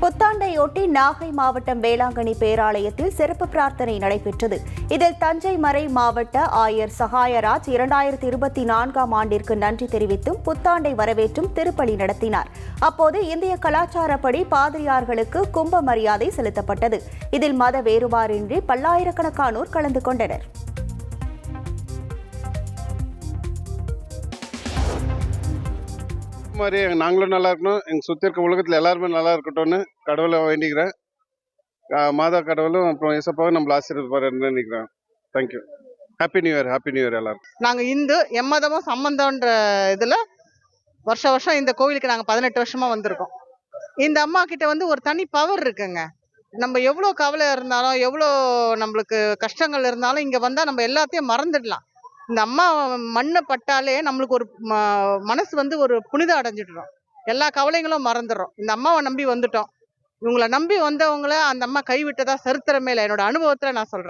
புத்தாண்டையொட்டி நாகை மாவட்டம் வேளாங்கண்ணி பேராலயத்தில் சிறப்பு பிரார்த்தனை நடைபெற்றது. இதில் தஞ்சை மறை மாவட்ட ஆயர் சகாயராஜ் 2024ஆம் ஆண்டிற்கு நன்றி தெரிவித்தும் புத்தாண்டை வரவேற்றும் திருப்பலி நடத்தினார். அப்போது இந்திய கலாச்சாரப்படி பாதிரியார்களுக்கு கும்ப மரியாதை செலுத்தப்பட்டது. இதில் மத வேறுபாடின்றி பல்லாயிரக்கணக்கானோர் கலந்து கொண்டனர். மாதிரி நாங்களும் நல்லா இருக்கணும், எங்கள் சுற்றி இருக்க உலகத்தில் எல்லாருமே நல்லா இருக்கட்டும்னு கடவுளை வேண்டிக்கிறேன். மாதா கடவுளும் அப்புறம் இசப்பாவும் நம்மள ஆசீர்வாதம் நினைக்கிறேன். Thank you. Happy new year. Happy new year எல்லாருக்கும். நாங்கள் இந்து எம்மதமும் சம்பந்தம்ன்ற இதில் வருஷம் இந்த கோவிலுக்கு நாங்கள் 18 வருஷமாக வந்திருக்கோம். இந்த அம்மா கிட்ட ஒரு தனி பவர் இருக்குங்க. நம்ம எவ்வளோ கவலை இருந்தாலும் எவ்வளோ நம்மளுக்கு கஷ்டங்கள் இருந்தாலும் இங்கே வந்தால் நம்ம எல்லாத்தையும் மறந்துடலாம். இந்த அம்மா மண்ணை பட்டாலே நம்மளுக்கு ஒரு மனசு ஒரு புனிதம் அடைஞ்சிடுறோம். எல்லா கவலைகளும் மறந்துடுறோம். இந்த அம்மாவை நம்பி வந்துட்டோம். இவங்களை நம்பி வந்தவங்கள அந்த அம்மா கைவிட்டதா சரித்திரமே இல்லை. என்னோட அனுபவத்தில் நான் சொல்கிறேன்.